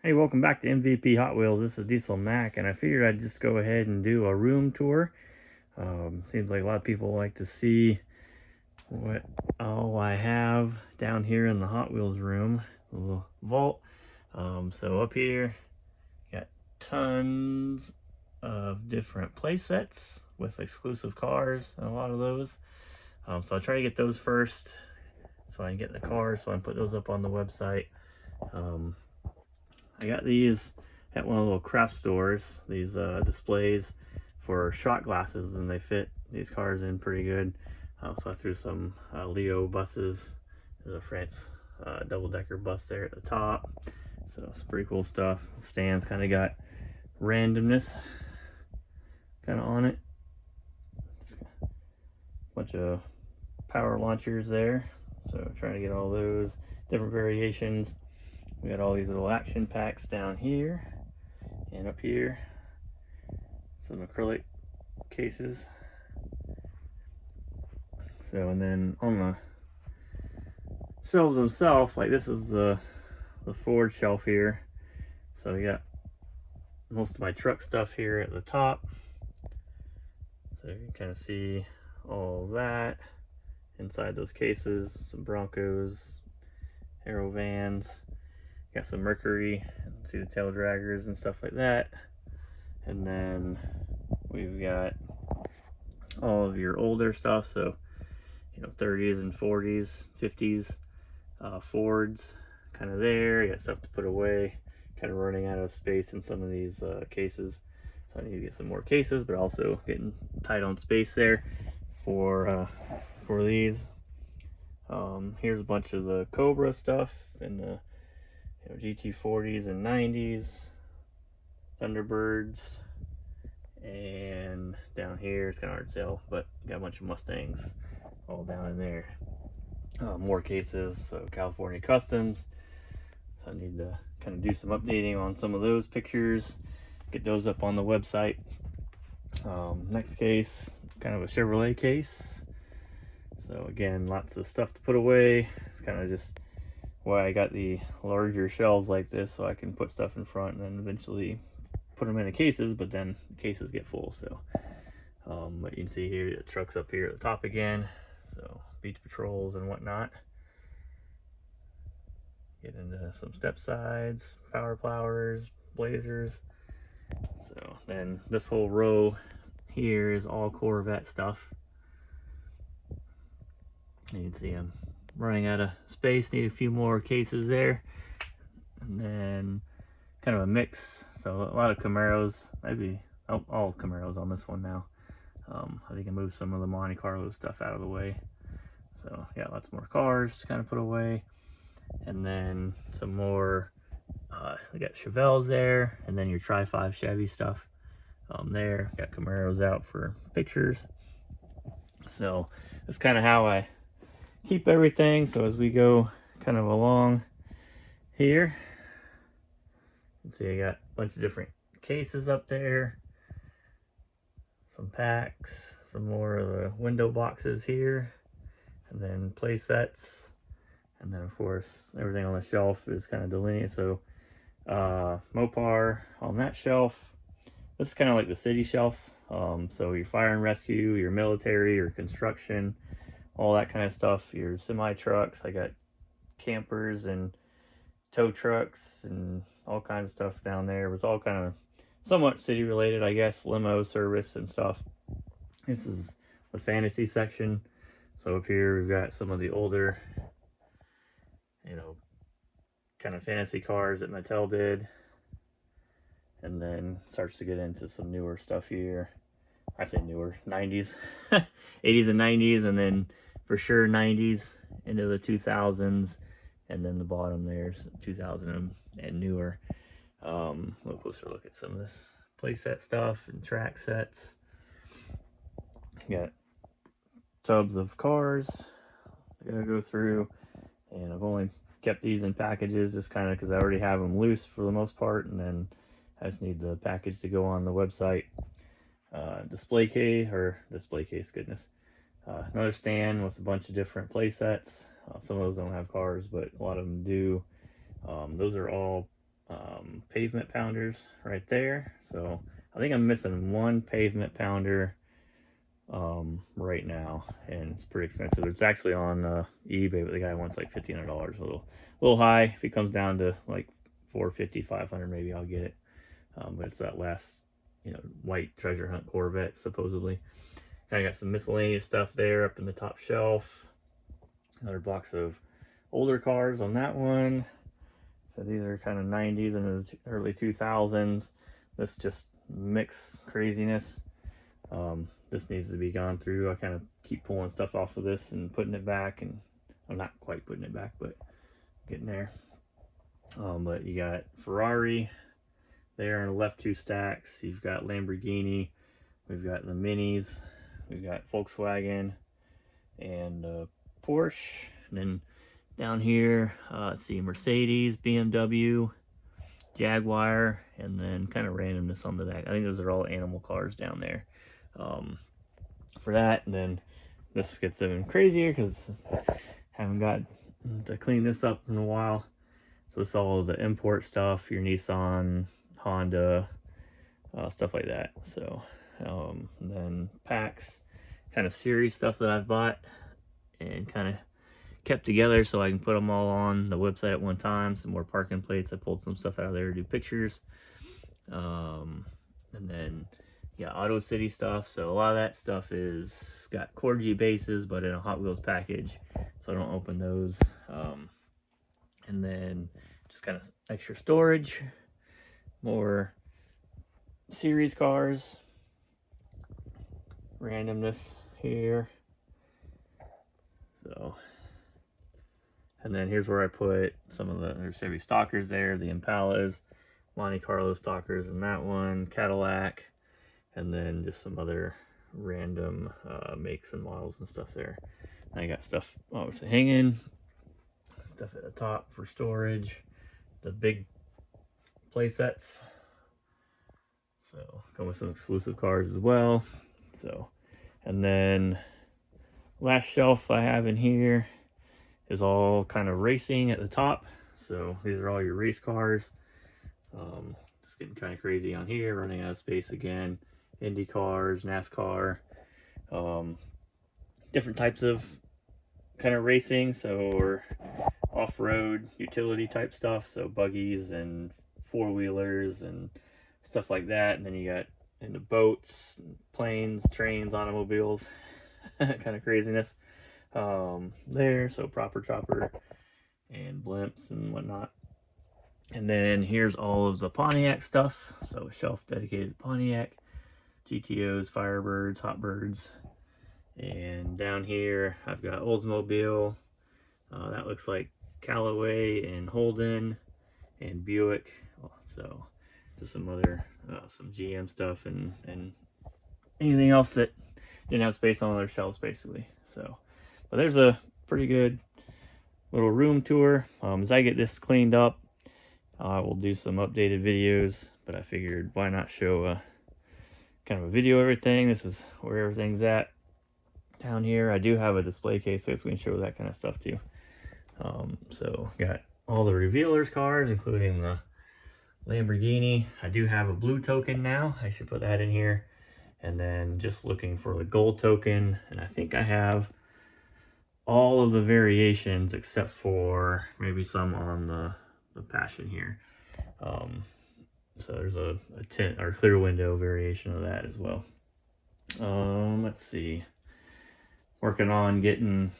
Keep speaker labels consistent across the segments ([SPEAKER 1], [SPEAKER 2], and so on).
[SPEAKER 1] Hey, welcome back to MVP Hot Wheels. This is Diesel Mac, and I figured I'd just go ahead and do a room tour. Seems like a lot of people like to see what all I have down here in the Hot Wheels room, a little vault. So up here, got tons of different play sets with exclusive cars, and a lot of those. So I'll try to get those first, so I can get the cars, so I can put those up on the website. I got these at one of the little craft stores, these displays for shot glasses, and they fit these cars in pretty good. So I threw some Leo buses. There's a France double-decker bus there at the top. So it's pretty cool stuff. The stands kind of got randomness kind of on it. A bunch of power launchers there. So trying to get all those different variations. We got all these little action packs down here and up here. Some acrylic cases. So, and then on the shelves themselves, like this is the Ford shelf here. So we got most of my truck stuff here at the top. So you can kind of see all of that inside those cases. Some Broncos, Aero vans. Got some Mercury, see the tail draggers and stuff like that. And then we've got all of your older stuff, so 30s and 40s, 50s, Fords kind of there. You got stuff to put away, kind of running out of space in some of these cases. So I need to get some more cases, but also getting tight on space there for these. Here's a bunch of the Cobra stuff and the GT40s and 90s, Thunderbirds, and down here it's kind of hard to tell, but got a bunch of Mustangs all down in there. More cases, so California Customs. So I need to kind of do some updating on some of those pictures, get those up on the website. Next case, kind of a Chevrolet case. So again, lots of stuff to put away. It's kind of just why I got the larger shelves like this, so I can put stuff in front and then eventually put them in the cases, but then the cases get full. So but you can see here the truck's up here at the top again, so beach patrols and whatnot. Get into some step sides, power plowers, blazers. So then this whole row here is all Corvette stuff. You can see I'm running out of space, need a few more cases there. And then kind of a mix, so a lot of Camaros, maybe all Camaros on this one now. I think I moved some of the Monte Carlo stuff out of the way. So yeah, lots more cars to kind of put away. And then some more, we got Chevelles there, and then your Tri-5 Chevy stuff there. Got Camaros out for pictures. So that's kind of how I keep everything. So as we go kind of along here, you can see I got a bunch of different cases up there, some packs, some more of the window boxes here, and then play sets. And then of course everything on the shelf is kind of delineated. So Mopar on that shelf. This is kind of like the city shelf. So your fire and rescue, your military, your construction, all that kind of stuff, your semi trucks. I got campers and tow trucks and all kinds of stuff down there. It was all kind of somewhat city related, I guess, limo service and stuff. This is the fantasy section. So up here we've got some of the older, kind of fantasy cars that Mattel did. And then starts to get into some newer stuff here. I say newer, 90s, 80s and 90s, and then for sure 90s into the 2000s, and then the bottom there's 2000 and newer. A little closer look at some of this playset stuff and track sets. Got tubs of cars I gotta go through, and I've only kept these in packages just kind of because I already have them loose for the most part, and then I just need the package to go on the website. Display case, goodness. Another stand with a bunch of different play sets. Some of those don't have cars, but a lot of them do. Those are all pavement pounders right there. So I think I'm missing one pavement pounder right now, and it's pretty expensive. It's actually on eBay, but the guy wants like $1,500, a little high. If it comes down to like 450, 500, maybe I'll get it. But it's that last, white treasure hunt Corvette supposedly. Kind of got some miscellaneous stuff there up in the top shelf. Another box of older cars on that one. So these are kind of 90s and early 2000s. This just mix craziness. This needs to be gone through. I kind of keep pulling stuff off of this and putting it back, and I'm not quite putting it back, but getting there. But you got Ferrari there in the left two stacks. You've got Lamborghini. We've got the Minis. We've got Volkswagen and Porsche. And then down here, let's see, Mercedes, BMW, Jaguar, and then kind of randomness on the back. I think those are all animal cars down there. For that, and then this gets even crazier because I haven't got to clean this up in a while. So it's all the import stuff, your Nissan, Honda, stuff like that. So then packs, kind of series stuff that I've bought and kind of kept together so I can put them all on the website at one time. Some more parking plates. I pulled some stuff out of there to do pictures. And then Auto City stuff. So a lot of that stuff is got Corgi bases, but in a Hot Wheels package, so I don't open those. And then just kind of extra storage, more series cars, randomness here. So, and then here's where I put some of the Chevy Stalkers there, the Impalas, Monte Carlo Stalkers in that one, Cadillac, and then just some other random makes and models and stuff there. I got stuff obviously hanging, stuff at the top for storage, the big play sets. So come with some exclusive cars as well. So, and then last shelf I have in here is all kind of racing at the top. So these are all your race cars. Just getting kind of crazy on here, running out of space again. Indy cars, NASCAR, different types of kind of racing, so off-road utility type stuff, so buggies and four-wheelers and stuff like that. And then you got into boats, planes, trains, automobiles, kind of craziness there. So proper chopper and blimps and whatnot. And then here's all of the Pontiac stuff. So a shelf dedicated to Pontiac, GTOs, Firebirds, Hotbirds. And down here I've got Oldsmobile. That looks like Callaway and Holden and Buick. So just some other some GM stuff and anything else that didn't have space on their shelves basically. So, but there's a pretty good little room tour. As I get this cleaned up, I will do some updated videos, but I figured why not show kind of a video of everything. This is where everything's at down here. I do have a display case, so we can show that kind of stuff too. So got all the revealers cars, including the Lamborghini. I do have a blue token now. I should put that in here. And then just looking for the gold token, and I think I have all of the variations except for maybe some on the Passion here. So there's a tint or clear window variation of that as well. Let's see. Working on getting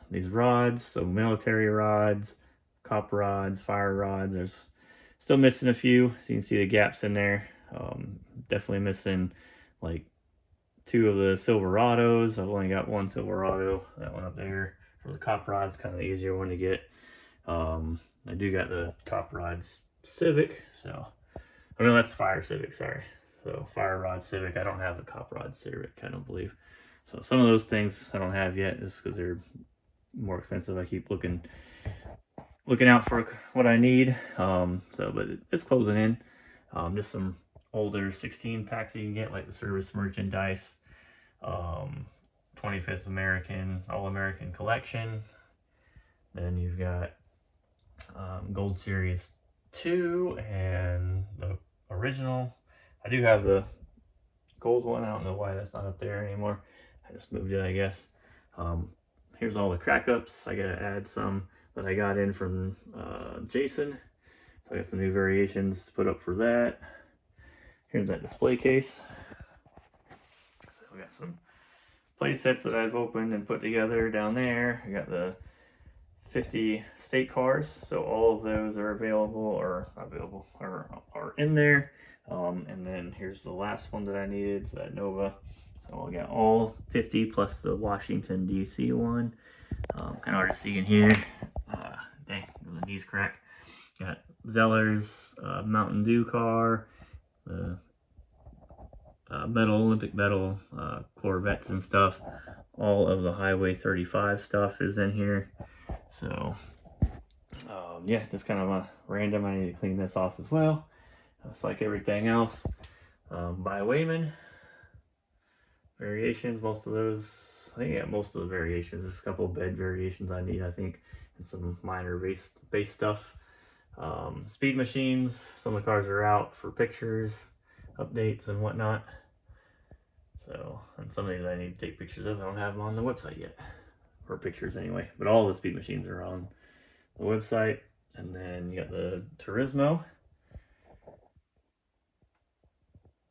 [SPEAKER 1] these rods, so military rods, cop rods, fire rods. There's still missing a few, so you can see the gaps in there. Definitely missing like 2 of the Silverados. I've only got 1 Silverado, that one up there. For the cop rods, kind of the easier one to get. I do got the cop rods Civic, so I mean that's Fire Civic, sorry. So Fire Rod Civic. I don't have the cop rod Civic, I don't believe. So some of those things I don't have yet, just because they're more expensive. I keep looking out for what I need. But it's closing in. Just some older 16 packs you can get, like the service merchandise, 25th American, All-American Collection. Then you've got Gold Series 2 and the original. I do have the gold one. I don't know why that's not up there anymore. I just moved it, I guess. Here's all the crack ups. I gotta add some that I got in from Jason. So I got some new variations to put up for that. Here's that display case. So we got some play sets that I've opened and put together down there. I got the 50 state cars, so all of those are available or are in there. And then here's the last one that I needed, so that Nova. So I got all 50 plus the Washington DC one. Kind of hard to see in here. Dang, the knees crack. Got Zeller's Mountain Dew car, the Olympic metal Corvettes and stuff. All of the Highway 35 stuff is in here. So yeah, just kind of a random. I need to clean this off as well. Just like everything else. By Wayman. Variations, most of those, I think I got most of the variations. There's a couple of bed variations I need, I think, and some minor base stuff. Speed machines, some of the cars are out for pictures, updates and whatnot. So, and some of these I need to take pictures of. I don't have them on the website yet, or pictures anyway. But all the speed machines are on the website. And then you got the Turismo.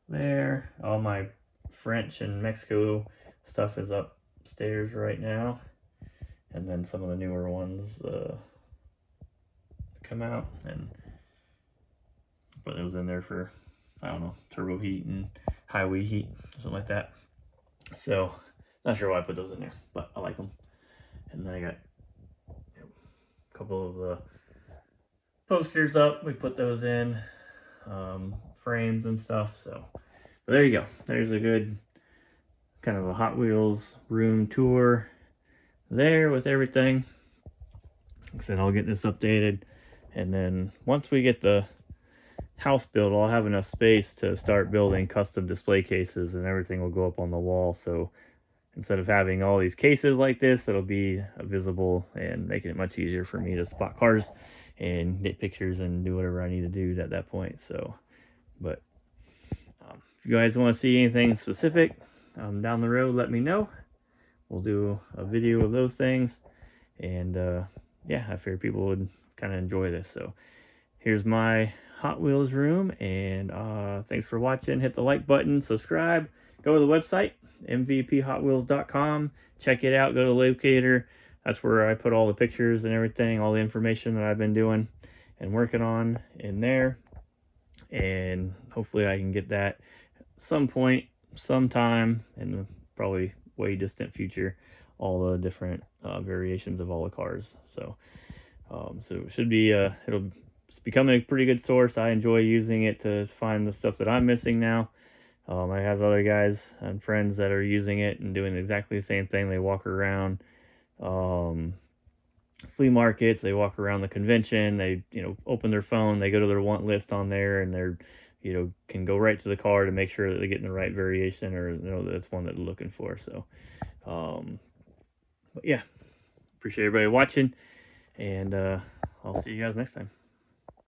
[SPEAKER 1] There, all my French and Mexico stuff is upstairs right now. And then some of the newer ones come out, and put those in there for, I don't know, turbo heat and highway heat, something like that. So, not sure why I put those in there, but I like them. And then I got a couple of the posters up. We put those in, frames and stuff. So, but there you go. There's a good kind of a Hot Wheels room tour there with everything. Like I said, I'll get this updated. And then once we get the house built, I'll have enough space to start building custom display cases, and everything will go up on the wall. So instead of having all these cases like this, it'll be visible and making it much easier for me to spot cars and get pictures and do whatever I need to do at that point. So, but if you guys want to see anything specific down the road, let me know. We'll do a video of those things. And yeah, I figured people would kind of enjoy this. So here's my Hot Wheels room, and thanks for watching. Hit the like button, subscribe, go to the website mvphotwheels.com, check it out. Go to the locator. That's where I put all the pictures and everything, all the information that I've been doing and working on in there. And hopefully I can get that some point, sometime in the probably way distant future, all the different variations of all the cars. So so it should be it's becoming a pretty good source. I enjoy using it to find the stuff that I'm missing now. I have other guys and friends that are using it and doing exactly the same thing. They walk around flea markets, they walk around the convention, they open their phone, they go to their want list on there, and they're can go right to the car to make sure that they're getting the right variation, or that's one that they're looking for. So but yeah, appreciate everybody watching, and I'll see you guys next time.